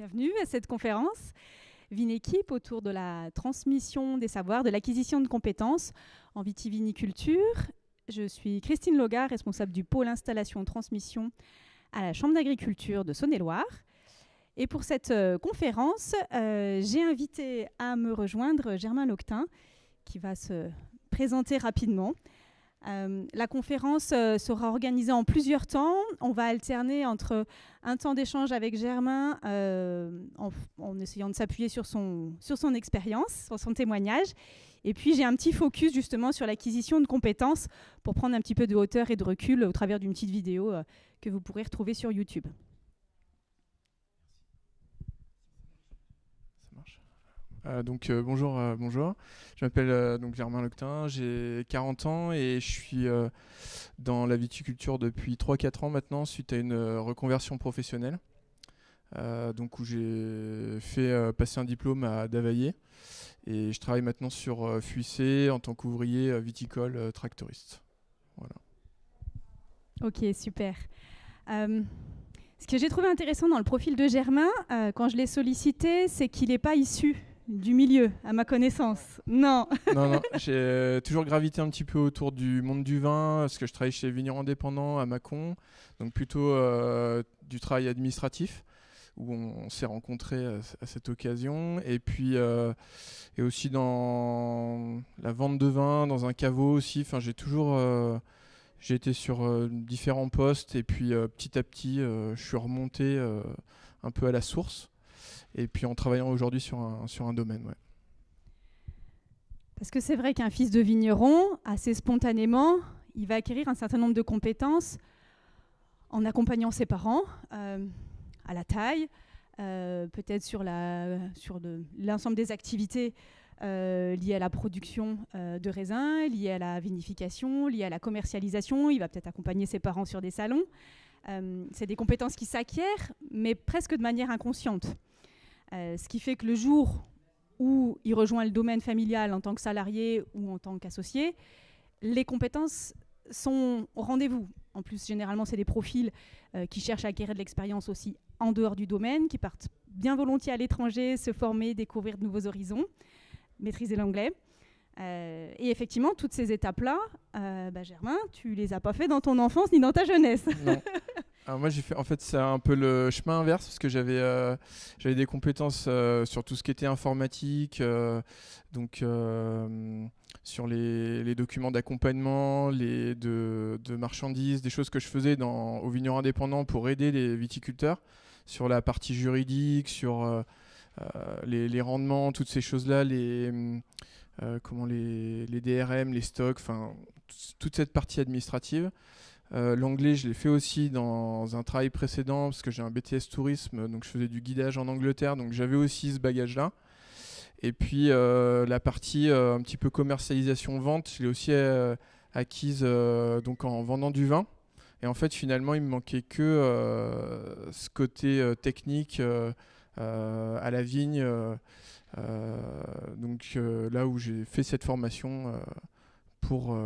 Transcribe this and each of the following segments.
Bienvenue à cette conférence Vinekeep autour de la transmission des savoirs, de l'acquisition de compétences en vitiviniculture. Je suis Christine Loga, responsable du pôle installation-transmission à la Chambre d'agriculture de Saône-et-Loire. Et pour cette conférence, j'ai invité à me rejoindre Germain Loctin, qui va se présenter rapidement. La conférence sera organisée en plusieurs temps. On va alterner entre un temps d'échange avec Germain en essayant de s'appuyer sur son expérience, sur son témoignage. Et puis j'ai un petit focus justement sur l'acquisition de compétences pour prendre un petit peu de hauteur et de recul au travers d'une petite vidéo que vous pourrez retrouver sur YouTube. Bonjour. Je m'appelle donc Germain Loctin, j'ai 40 ans et je suis dans la viticulture depuis 3-4 ans maintenant suite à une reconversion professionnelle où j'ai fait passer un diplôme à Davaillé et je travaille maintenant sur Fuissé en tant qu'ouvrier viticole tractoriste. Voilà. Ok, super. Ce que j'ai trouvé intéressant dans le profil de Germain, quand je l'ai sollicité, c'est qu'il n'est pas issu du milieu, à ma connaissance. Non. Non, j'ai toujours gravité un petit peu autour du monde du vin, parce que je travaille chez Vignerons Indépendants à Mâcon, donc plutôt du travail administratif, où on s'est rencontrés à cette occasion, et puis et aussi dans la vente de vin, dans un caveau aussi. Enfin, j'ai été sur différents postes, et puis petit à petit, je suis remonté un peu à la source. Et puis en travaillant aujourd'hui sur un domaine. Ouais. Parce que c'est vrai qu'un fils de vigneron, assez spontanément, il va acquérir un certain nombre de compétences en accompagnant ses parents à la taille, peut-être sur l'ensemble des activités liées à la production de raisins, liées à la vinification, liées à la commercialisation. Il va peut-être accompagner ses parents sur des salons. C'est des compétences qui s'acquièrent, mais presque de manière inconsciente. Ce qui fait que le jour où il rejoint le domaine familial en tant que salarié ou en tant qu'associé, les compétences sont au rendez-vous. En plus, généralement, c'est des profils qui cherchent à acquérir de l'expérience aussi en dehors du domaine, qui partent bien volontiers à l'étranger, se former, découvrir de nouveaux horizons, maîtriser l'anglais. Et effectivement, toutes ces étapes-là, Germain, tu les as pas fait dans ton enfance ni dans ta jeunesse. Non. Alors moi, j'ai fait, en fait, c'est un peu le chemin inverse parce que j'avais des compétences sur tout ce qui était informatique, sur les documents d'accompagnement, de marchandises, des choses que je faisais au Vignerons Indépendants pour aider les viticulteurs sur la partie juridique, sur les rendements, toutes ces choses-là, les DRM, les stocks, enfin toute cette partie administrative. L'anglais, je l'ai fait aussi dans un travail précédent parce que j'ai un BTS tourisme, donc je faisais du guidage en Angleterre, donc j'avais aussi ce bagage-là. Et puis la partie un petit peu commercialisation-vente, je l'ai aussi acquise donc en vendant du vin. Et en fait, finalement, il me manquait que ce côté technique à la vigne. Là où j'ai fait cette formation pour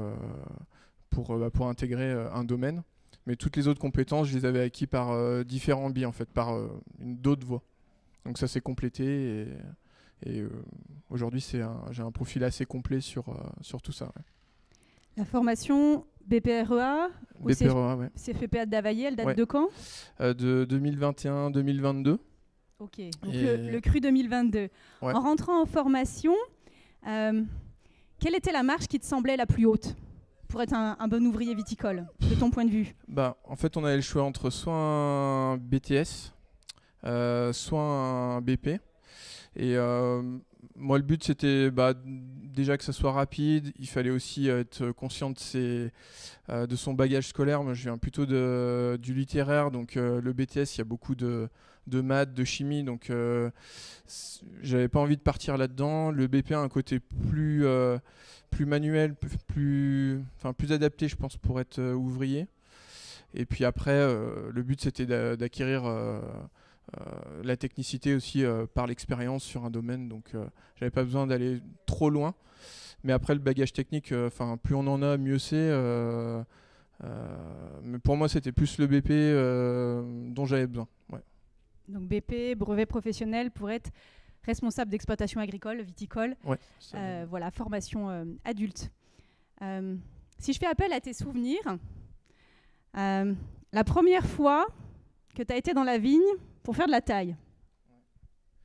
intégrer un domaine. Mais toutes les autres compétences, je les avais acquis par différents biais, en fait, par d'autres voies. Donc ça s'est complété et aujourd'hui, j'ai un profil assez complet sur tout ça. Ouais. La formation BPREA ou BPREA, ouais. CFPA de Davaillé, elle date Ouais. de quand ? De 2021-2022. Ok, donc le cru 2022. Ouais. En rentrant en formation, quelle était la marche qui te semblait la plus haute pour être un bon ouvrier viticole, de ton point de vue ? En fait, on avait le choix entre soit un BTS, soit un BP. Et moi, le but, c'était déjà que ça soit rapide. Il fallait aussi être conscient de son bagage scolaire. Moi, je viens plutôt du littéraire. Donc, le BTS, il y a beaucoup de maths, de chimie. Donc, j'avais pas envie de partir là-dedans. Le BP a un côté plus manuel, plus adapté, je pense, pour être ouvrier. Et puis après, le but, c'était d'acquérir la technicité aussi par l'expérience sur un domaine. Donc, j'avais pas besoin d'aller trop loin. Mais après, le bagage technique, plus on en a, mieux c'est. Mais pour moi, c'était plus le BP dont j'avais besoin. Ouais. Donc BP, brevet professionnel pour être responsable d'exploitation agricole, viticole. Ouais, voilà, formation adulte. Si je fais appel à tes souvenirs, la première fois que tu as été dans la vigne pour faire de la taille,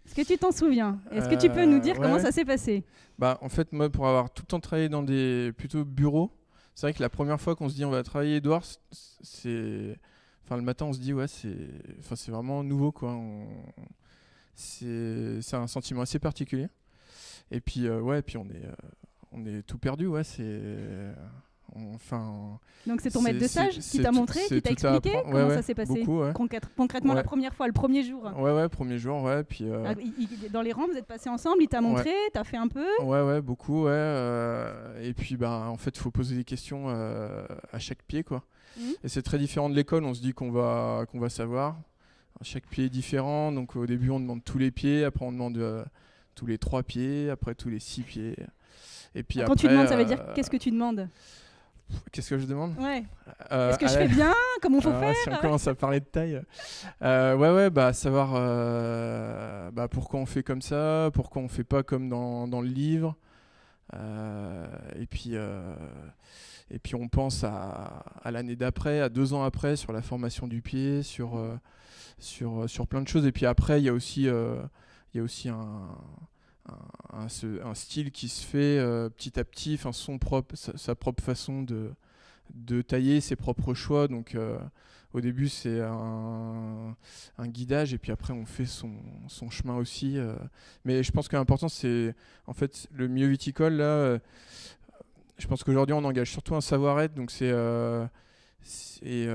est-ce que tu t'en souviens? Est-ce que tu peux nous dire comment ça s'est passé? En fait, moi, pour avoir tout le temps travaillé dans des plutôt bureaux, c'est vrai que la première fois qu'on se dit on va travailler Édouard, le matin on se dit c'est vraiment nouveau, quoi. C'est un sentiment assez particulier. Et puis puis on est tout perdu, ouais. Donc c'est ton maître de stage qui t'a montré, qui t'a expliqué comment ça s'est passé beaucoup, ouais. Concrètement la première fois, le premier jour. Premier jour, ouais. Puis, dans les rangs, vous êtes passés ensemble, il t'a montré, t'as fait un peu. Ouais, beaucoup, ouais. Et puis en fait, il faut poser des questions à chaque pied, quoi. Et c'est très différent de l'école, on se dit qu'on va savoir. Chaque pied est différent, donc au début on demande tous les pieds, après on demande tous les 3 pieds, après tous les 6 pieds. Et puis quand tu demandes, ça veut dire qu'est-ce que tu demandes? Qu'est-ce que je demande? Ouais. Est-ce que je fais bien? Comment faut faire? Si on commence à parler de taille, savoir pourquoi on fait comme ça, pourquoi on fait pas comme dans le livre. Et puis on pense à l'année d'après, à 2 ans après, sur la formation du pied, sur plein de choses. Et puis après, il y a aussi un style qui se fait petit à petit, sa propre façon de tailler, ses propres choix. Donc au début c'est un guidage et puis après on fait son chemin aussi. Mais je pense que l'important c'est en fait le milieu viticole là. Je pense qu'aujourd'hui on engage surtout un savoir-être, donc et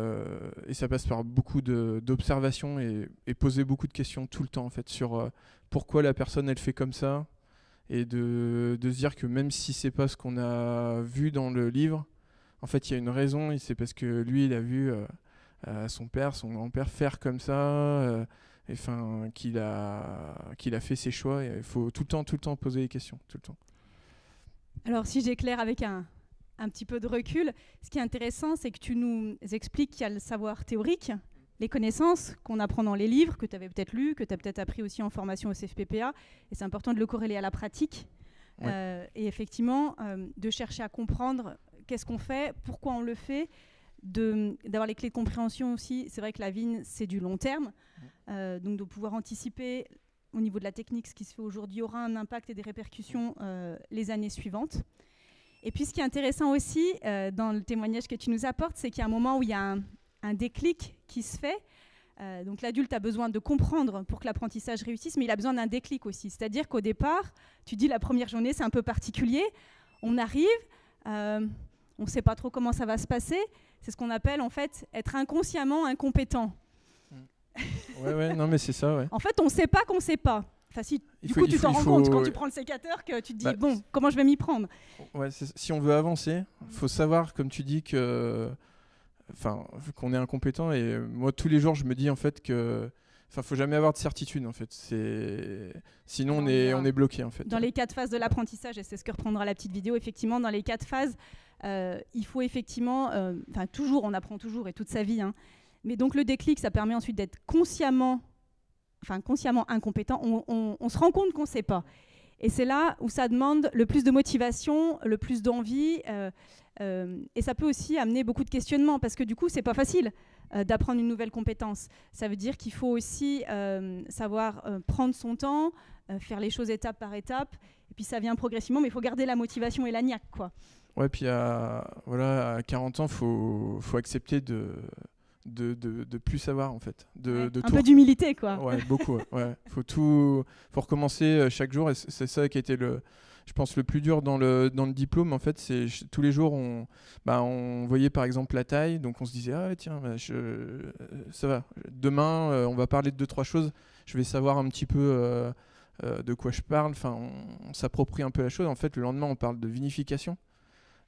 ça passe par beaucoup d'observations et poser beaucoup de questions tout le temps en fait sur pourquoi la personne elle fait comme ça, et de se dire que même si c'est pas ce qu'on a vu dans le livre, en fait il y a une raison, et c'est parce que lui il a vu son père, son grand-père faire comme ça, qu'il a fait ses choix, et il faut tout le temps poser des questions, tout le temps. Alors si j'éclaire avec un petit peu de recul, ce qui est intéressant, c'est que tu nous expliques qu'il y a le savoir théorique, les connaissances qu'on apprend dans les livres, que tu avais peut-être lu, que tu as peut-être appris aussi en formation au CFPPA, et c'est important de le corréler à la pratique, et effectivement de chercher à comprendre qu'est-ce qu'on fait, pourquoi on le fait, d'avoir les clés de compréhension aussi. C'est vrai que la vigne, c'est du long terme, donc de pouvoir anticiper au niveau de la technique, ce qui se fait aujourd'hui aura un impact et des répercussions les années suivantes. Et puis ce qui est intéressant aussi dans le témoignage que tu nous apportes, c'est qu'il y a un moment où il y a un déclic qui se fait. Donc l'adulte a besoin de comprendre pour que l'apprentissage réussisse, mais il a besoin d'un déclic aussi. C'est-à-dire qu'au départ, tu dis la première journée, c'est un peu particulier. On arrive, on ne sait pas trop comment ça va se passer. C'est ce qu'on appelle en fait être inconsciemment incompétent. Ouais, non mais c'est ça, ouais. En fait, on ne sait pas qu'on ne sait pas. Enfin, si, tu t'en rends compte quand tu prends le sécateur, que tu te dis, bon, comment je vais m'y prendre? Ouais, si on veut avancer, il faut savoir, comme tu dis, qu'on est incompétent. Et moi, tous les jours, je me dis en fait que... faut jamais avoir de certitude, en fait. Sinon, on est bloqué, en fait. Dans les 4 phases de l'apprentissage, et c'est ce que reprendra la petite vidéo, effectivement, dans les 4 phases, il faut effectivement... toujours, on apprend toujours, et toute sa vie, hein. Mais donc, le déclic, ça permet ensuite d'être consciemment incompétent. On se rend compte qu'on ne sait pas. Et c'est là où ça demande le plus de motivation, le plus d'envie. Et ça peut aussi amener beaucoup de questionnements, parce que du coup, ce n'est pas facile d'apprendre une nouvelle compétence. Ça veut dire qu'il faut aussi savoir prendre son temps, faire les choses étape par étape. Et puis ça vient progressivement, mais il faut garder la motivation et la niaque, quoi. Ouais, puis à 40 ans, faut accepter de plus savoir, en fait, un peu d'humilité, quoi. Ouais, beaucoup. Ouais. Faut recommencer chaque jour, et c'est ça qui a été je pense le plus dur dans le diplôme, en fait. C'est tous les jours on voyait par exemple la taille, donc on se disait tiens, ça va, demain on va parler de 2-3 choses, je vais savoir un petit peu de quoi je parle, on s'approprie un peu la chose. En fait, le lendemain on parle de vinification,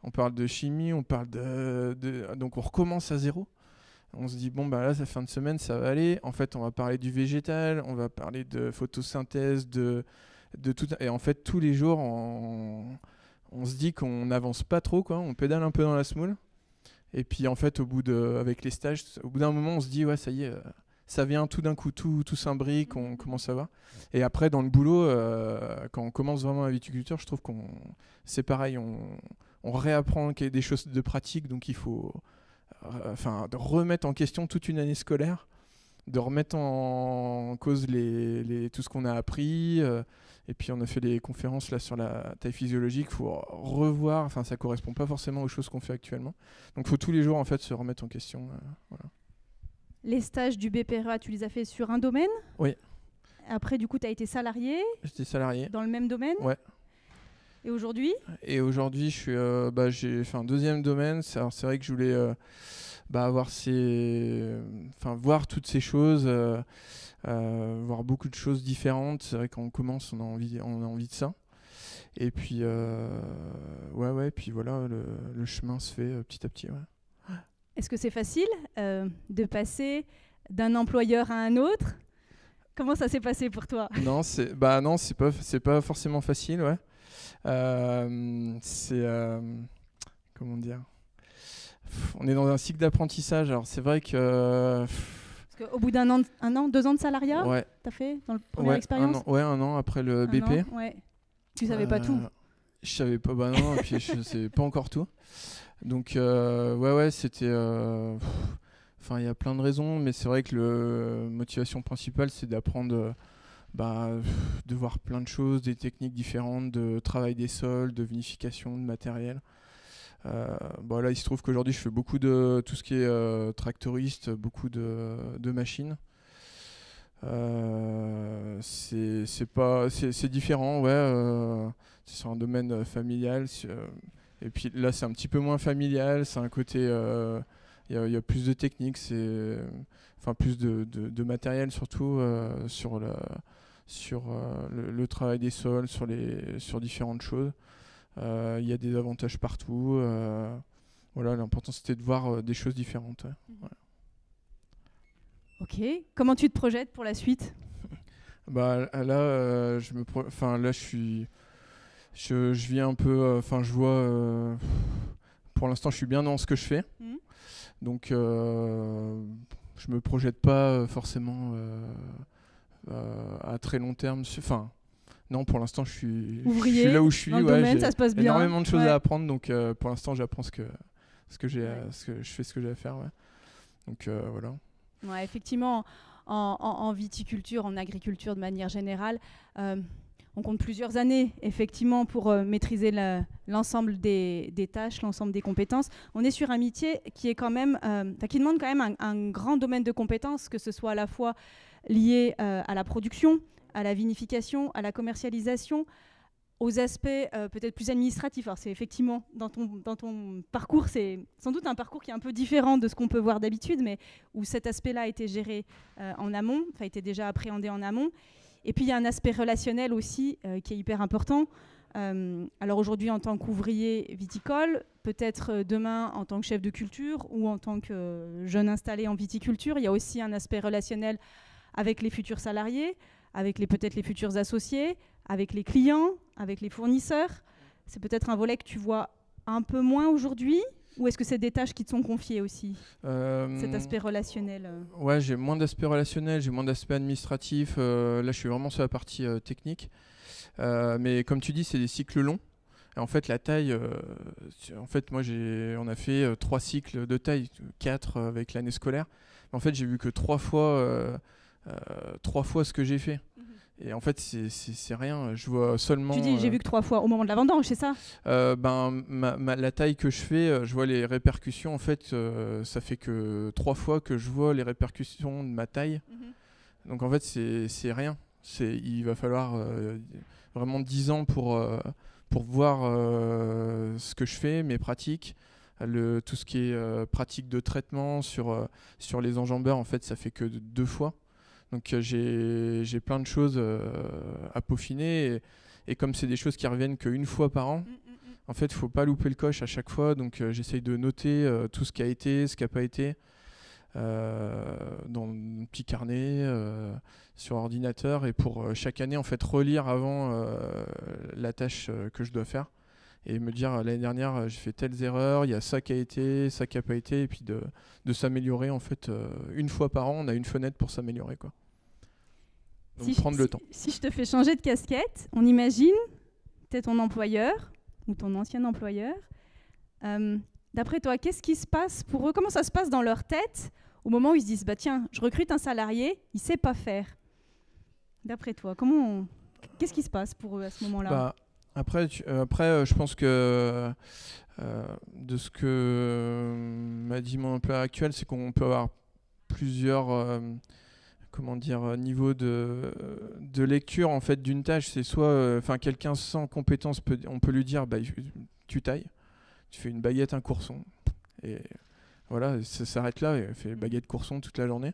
on parle de chimie, on parle donc on recommence à zéro. On se dit, là, ça fait une semaine, ça va aller. En fait, on va parler du végétal, on va parler de photosynthèse, de tout. Et en fait, tous les jours, on se dit qu'on n'avance pas trop, quoi. On pédale un peu dans la semoule. Et puis, en fait, avec les stages, au bout d'un moment, on se dit, ouais, ça y est, ça vient tout d'un coup, tout s'imbrique, on commence à voir. Et après, dans le boulot, quand on commence vraiment la viticulture, je trouve c'est pareil, on réapprend des choses de pratique, donc il faut de remettre en question toute une année scolaire, de remettre en cause tout ce qu'on a appris. Et puis on a fait des conférences là sur la taille physiologique, il faut revoir, ça correspond pas forcément aux choses qu'on fait actuellement. Donc il faut tous les jours en fait se remettre en question. Voilà. Les stages du BPREA, tu les as fait sur un domaine? Oui. Après, du coup, tu as été salarié? J'étais salarié. Dans le même domaine? Ouais. Et aujourd'hui? Et aujourd'hui, j'ai fait un deuxième domaine. C'est vrai que je voulais voir toutes ces choses, voir beaucoup de choses différentes. C'est vrai que quand on commence, on a envie de ça. Et puis, puis voilà, le chemin se fait petit à petit. Ouais. Est-ce que c'est facile de passer d'un employeur à un autre? Comment ça s'est passé pour toi? Non, c'est pas forcément facile, ouais. Comment dire? On est dans un cycle d'apprentissage. Alors c'est vrai que parce qu'au bout d'un an, 2 ans de salariat, ouais. T'as fait dans la première expérience? Un an après le BP. Ouais. Tu savais pas tout? Je savais pas, non, et puis je savais pas encore tout. Donc c'était. Il y a plein de raisons, mais c'est vrai que la motivation principale, c'est d'apprendre, de voir plein de choses, des techniques différentes, de travail des sols, de vinification, de matériel. Là, il se trouve qu'aujourd'hui, je fais beaucoup de tout ce qui est tractoriste, beaucoup de machines. C'est différent, ouais. C'est sur un domaine familial. Et puis là, c'est un petit peu moins familial. C'est un côté, il y a plus de techniques, plus de matériel surtout sur le travail des sols, sur différentes choses. Il y a des avantages partout. L'important c'était de voir des choses différentes. Ouais. Voilà. Ok. Comment tu te projettes pour la suite? Là, je vis un peu. Je vois. Pour l'instant, je suis bien dans ce que je fais. Donc, je me projette pas forcément à très long terme. Non, pour l'instant, je suis là où je suis. Dans le domaine, ça se passe bien. Énormément de choses à apprendre, donc pour l'instant, j'apprends je fais ce que j'ai à faire. Ouais. Donc voilà. Ouais, effectivement, en viticulture, en agriculture de manière générale, on compte plusieurs années, effectivement, pour maîtriser l'ensemble des tâches, l'ensemble des compétences. On est sur un métier qui est quand même, qui demande quand même un grand domaine de compétences, que ce soit à la fois lié à la production, à la vinification, à la commercialisation, aux aspects peut-être plus administratifs. Alors c'est effectivement, dans ton parcours, c'est sans doute un parcours qui est un peu différent de ce qu'on peut voir d'habitude, mais où cet aspect-là a été géré en amont, a été déjà appréhendé en amont. Et puis il y a un aspect relationnel aussi qui est hyper important. Alors aujourd'hui en tant qu'ouvrier viticole, peut-être demain en tant que chef de culture ou en tant que jeune installé en viticulture, il y a aussi un aspect relationnel avec les futurs salariés, avec peut-être les futurs associés, avec les clients, avec les fournisseurs. C'est peut-être un volet que tu vois un peu moins aujourd'hui, ou est-ce que c'est des tâches qui te sont confiées aussi, cet aspect relationnel? Ouais, j'ai moins d'aspect relationnel, j'ai moins d'aspect administratif. Là, je suis vraiment sur la partie technique. Mais comme tu dis, c'est des cycles longs. Et en fait, la taille, on a fait 3 cycles de taille, 4 avec l'année scolaire. Mais en fait, j'ai vu que 3 fois ce que j'ai fait. Et en fait, c'est rien. Je vois seulement. Tu dis, j'ai vu que 3 fois au moment de la vendange, c'est ça? La taille que je fais, je vois les répercussions. En fait, ça fait que 3 fois que je vois les répercussions de ma taille. Donc en fait, c'est rien. Il va falloir vraiment 10 ans pour voir ce que je fais, mes pratiques. Tout ce qui est pratique de traitement sur les enjambeurs, en fait, ça fait que 2 fois. Donc j'ai plein de choses à peaufiner et comme c'est des choses qui reviennent qu'une fois par an, en fait, il ne faut pas louper le coche à chaque fois. Donc j'essaye de noter tout ce qui a été, ce qui n'a pas été dans un petit carnet sur ordinateur et pour chaque année en fait relire avant la tâche que je dois faire et me dire l'année dernière j'ai fait telles erreurs, il y a ça qui a été, ça qui n'a pas été, et puis de s'améliorer en fait. Une fois par an, on a une fenêtre pour s'améliorer, quoi. Donc prendre le temps. Si je te fais changer de casquette, on imagine, t'es ton employeur ou ton ancien employeur. D'après toi, qu'est-ce qui se passe pour eux? Comment ça se passe dans leur tête au moment où ils se disent bah tiens, je recrute un salarié, il sait pas faire. D'après toi, qu'est-ce qui se passe pour eux à ce moment-là? Bah, après, je pense que de ce que m'a dit mon employeur actuel, c'est qu'on peut avoir plusieurs niveaux de lecture en fait d'une tâche. C'est soit quelqu'un sans compétence, on peut lui dire bah, tu tailles, tu fais une baguette, un courson, et voilà, ça s'arrête là, il fait baguette courson toute la journée.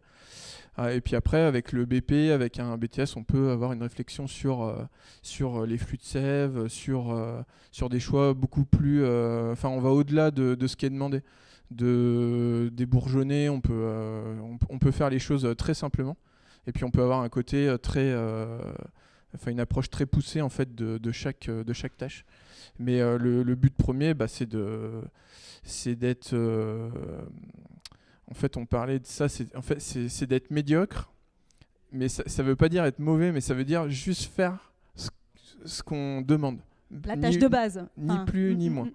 Et puis après, avec le BP, avec un BTS, on peut avoir une réflexion sur les flux de sève, sur des choix beaucoup plus... on va au-delà de ce qui est demandé. Des bourgeonnets, on peut faire les choses très simplement. Et puis on peut avoir un côté une approche très poussée en fait de chaque tâche. Mais le but premier, c'est d'être... en fait, on parlait de ça, c'est d'être médiocre, mais ça ne veut pas dire être mauvais, mais ça veut dire juste faire ce qu'on demande. La tâche de base. Ni plus ni moins.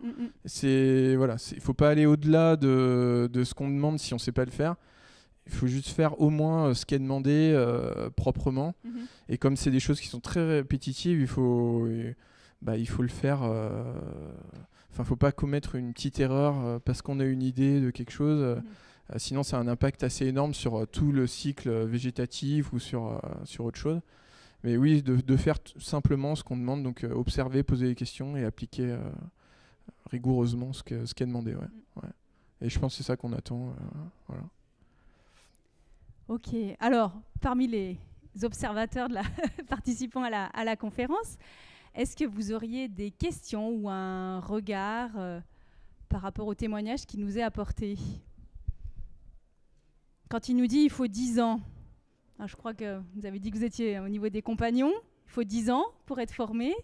Il ne faut pas aller au-delà de ce qu'on demande si on ne sait pas le faire. Il faut juste faire au moins ce qui est demandé proprement. Et comme c'est des choses qui sont très répétitives, il faut le faire. Il ne faut pas commettre une petite erreur parce qu'on a une idée de quelque chose. Sinon, ça a un impact assez énorme sur tout le cycle végétatif ou sur autre chose. Mais oui, de faire simplement ce qu'on demande, donc observer, poser des questions et appliquer rigoureusement ce qui est demandé. Ouais. Et je pense que c'est ça qu'on attend. Voilà. Ok, alors, parmi les observateurs participants à la conférence, est-ce que vous auriez des questions ou un regard par rapport au témoignage qui nous est apporté? Quand il nous dit il faut 10 ans, je crois que vous avez dit que vous étiez au niveau des compagnons, il faut 10 ans pour être formé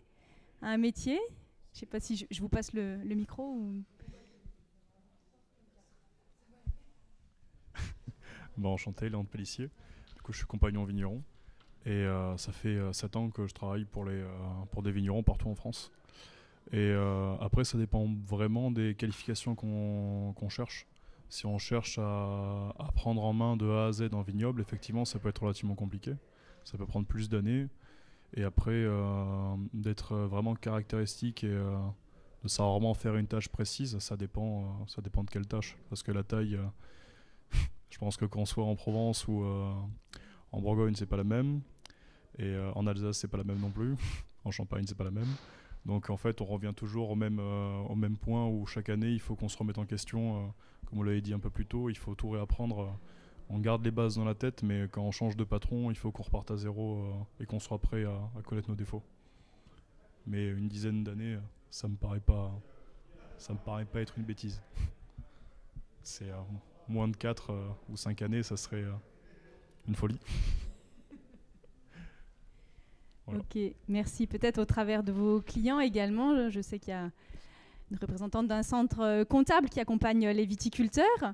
à un métier. Je ne sais pas si je vous passe le micro. Ou... Enchanté, Léon de Pellissier. Du coup, je suis compagnon vigneron. Et ça fait 7 ans que je travaille pour des vignerons partout en France. Et après, ça dépend vraiment des qualifications qu'on cherche. Si on cherche à prendre en main de A à Z un vignoble, effectivement, ça peut être relativement compliqué. Ça peut prendre plus d'années. Et après, d'être vraiment caractéristique et de savoir vraiment faire une tâche précise, ça dépend de quelle tâche. Parce que la taille, je pense que qu'on soit en Provence ou en Bourgogne, c'est pas la même. Et en Alsace, c'est pas la même non plus. En Champagne, c'est pas la même. Donc en fait, on revient toujours au même point où chaque année, il faut qu'on se remette en question. Comme on l'avait dit un peu plus tôt, il faut tout réapprendre. On garde les bases dans la tête, mais quand on change de patron, il faut qu'on reparte à zéro et qu'on soit prêt à connaître nos défauts. Mais une dizaine d'années, ça me paraît pas être une bêtise. C'est moins de 4 ou 5 années, ça serait une folie. Voilà. Ok, merci. Peut-être au travers de vos clients également. Je sais qu'il y a une représentante d'un centre comptable qui accompagne les viticulteurs.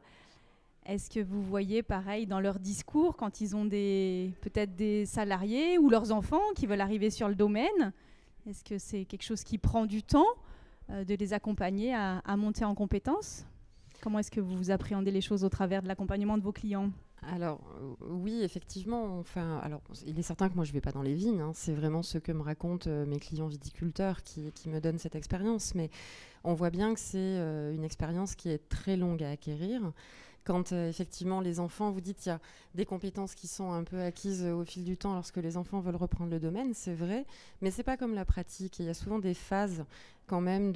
Est-ce que vous voyez pareil dans leur discours quand ils ont peut-être des salariés ou leurs enfants qui veulent arriver sur le domaine? Est-ce que c'est quelque chose qui prend du temps de les accompagner à monter en compétences? Comment est-ce que vous appréhendez les choses au travers de l'accompagnement de vos clients? Alors oui, effectivement. Alors, il est certain que moi je ne vais pas dans les vignes. C'est vraiment ce que me racontent mes clients viticulteurs qui me donnent cette expérience. Mais on voit bien que c'est une expérience qui est très longue à acquérir. Quand effectivement les enfants, vous dites qu'il y a des compétences qui sont un peu acquises au fil du temps lorsque les enfants veulent reprendre le domaine, c'est vrai. Mais c'est pas comme la pratique. Il y a souvent des phases quand même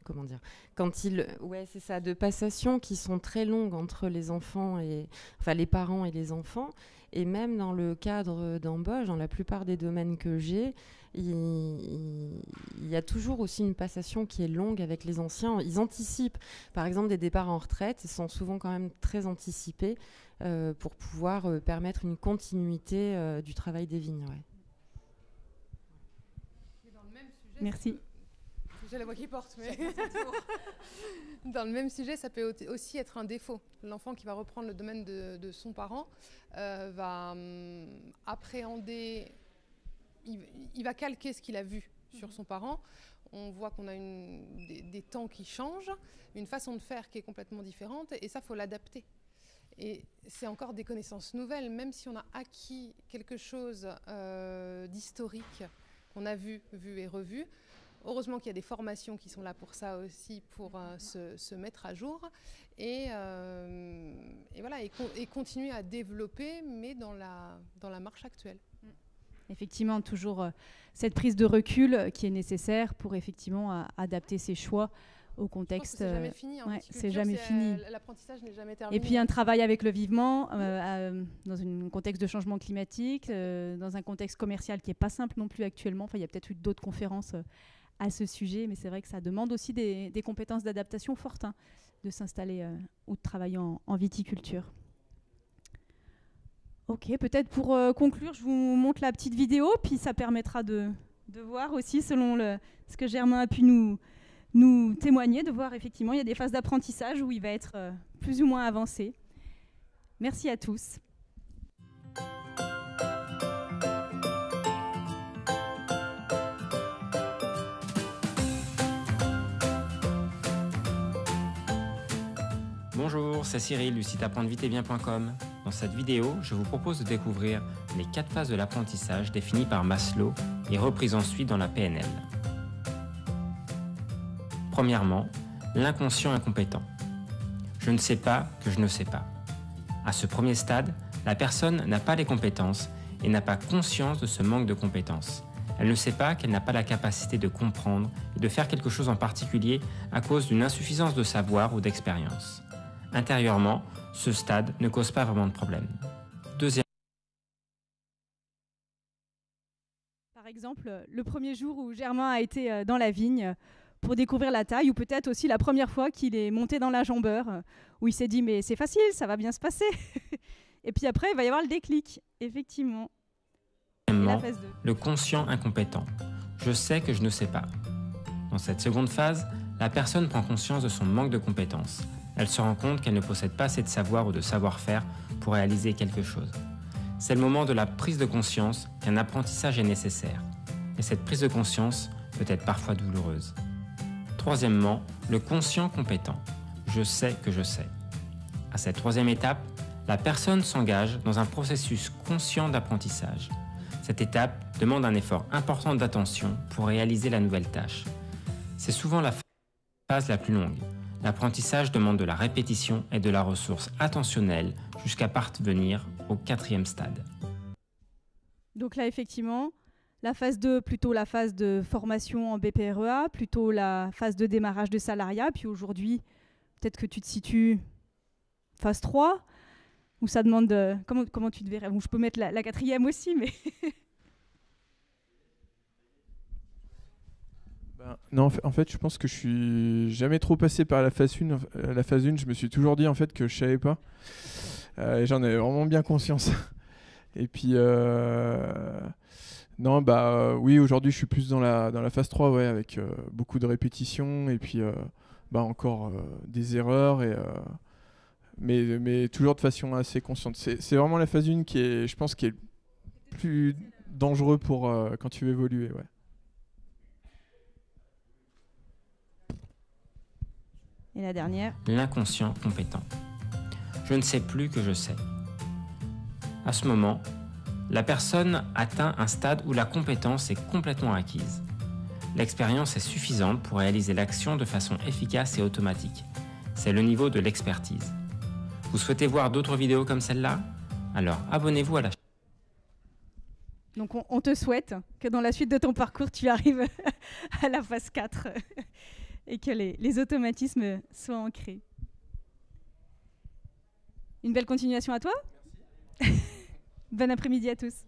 comment dire, de passation qui sont très longues entre les enfants les parents et les enfants. Et même dans le cadre d'embauche, dans la plupart des domaines que j'ai, il y a toujours aussi une passation qui est longue avec les anciens. Ils anticipent, par exemple, des départs en retraite, ils sont souvent quand même très anticipés pour pouvoir permettre une continuité du travail des vignes. Ouais. Merci. J'ai la voix qui porte, mais dans le même sujet, ça peut aussi être un défaut. L'enfant qui va reprendre le domaine de son parent va appréhender, il va calquer ce qu'il a vu sur son parent. On voit qu'on a des temps qui changent, une façon de faire qui est complètement différente, et ça, il faut l'adapter. Et c'est encore des connaissances nouvelles, même si on a acquis quelque chose d'historique qu'on a vu et revu. Heureusement qu'il y a des formations qui sont là pour ça aussi, pour se mettre à jour et voilà, et continuer à développer, mais dans la marche actuelle. Effectivement, toujours cette prise de recul qui est nécessaire pour effectivement adapter ses choix au contexte. C'est jamais fini. C'est jamais fini. L'apprentissage n'est jamais terminé. Et puis un travail avec le vivement, dans un contexte de changement climatique, dans un contexte commercial qui n'est pas simple non plus actuellement. Enfin, il y a peut-être eu d'autres conférences à ce sujet, mais c'est vrai que ça demande aussi des compétences d'adaptation fortes, hein, de s'installer ou de travailler en viticulture. Ok, peut-être pour conclure, je vous montre la petite vidéo, puis ça permettra de voir aussi, selon ce que Germain a pu nous témoigner, de voir effectivement, il y a des phases d'apprentissage où il va être plus ou moins avancé. Merci à tous. Bonjour, c'est Cyril du site apprendreviteetbien.com. Dans cette vidéo, je vous propose de découvrir les 4 phases de l'apprentissage définies par Maslow et reprises ensuite dans la PNL. Premièrement, l'inconscient incompétent. Je ne sais pas que je ne sais pas. À ce premier stade, la personne n'a pas les compétences et n'a pas conscience de ce manque de compétences. Elle ne sait pas qu'elle n'a pas la capacité de comprendre et de faire quelque chose en particulier à cause d'une insuffisance de savoir ou d'expérience. Intérieurement, ce stade ne cause pas vraiment de problème. Deuxième. Par exemple, le premier jour où Germain a été dans la vigne pour découvrir la taille, ou peut-être aussi la première fois qu'il est monté dans la jambeur, où il s'est dit « mais c'est facile, ça va bien se passer ». Et puis après, il va y avoir le déclic, effectivement. La phase 2. Le conscient incompétent. Je sais que je ne sais pas. Dans cette seconde phase, la personne prend conscience de son manque de compétences. Elle se rend compte qu'elle ne possède pas assez de savoir ou de savoir-faire pour réaliser quelque chose. C'est le moment de la prise de conscience qu'un apprentissage est nécessaire. Et cette prise de conscience peut être parfois douloureuse. Troisièmement, le conscient compétent. Je sais que je sais. À cette troisième étape, la personne s'engage dans un processus conscient d'apprentissage. Cette étape demande un effort important d'attention pour réaliser la nouvelle tâche. C'est souvent la phase la plus longue. L'apprentissage demande de la répétition et de la ressource attentionnelle jusqu'à parvenir au 4e stade. Donc là, effectivement, la phase 2, plutôt la phase de formation en BPREA, plutôt la phase de démarrage de salariat. Puis aujourd'hui, peut-être que tu te situes phase 3, où ça demande... comment tu te verrais? Bon, je peux mettre la 4e aussi, mais... Non, en fait, je pense que je suis jamais trop passé par la phase 1. La phase 1, je me suis toujours dit en fait que je savais pas. Et j'en avais vraiment bien conscience. Et puis, non, oui, aujourd'hui, je suis plus dans la phase 3, ouais, avec beaucoup de répétitions et puis encore des erreurs, mais toujours de façon assez consciente. C'est vraiment la phase 1 qui est, je pense, qui est le plus dangereux pour quand tu veux évoluer, ouais. Et la dernière. L'inconscient compétent. Je ne sais plus que je sais. À ce moment, la personne atteint un stade où la compétence est complètement acquise. L'expérience est suffisante pour réaliser l'action de façon efficace et automatique. C'est le niveau de l'expertise. Vous souhaitez voir d'autres vidéos comme celle-là? Alors abonnez-vous à la chaîne. Donc on te souhaite que dans la suite de ton parcours, tu arrives à la phase 4 et que les automatismes soient ancrés. Une belle continuation à toi. Merci. Bon après-midi à tous.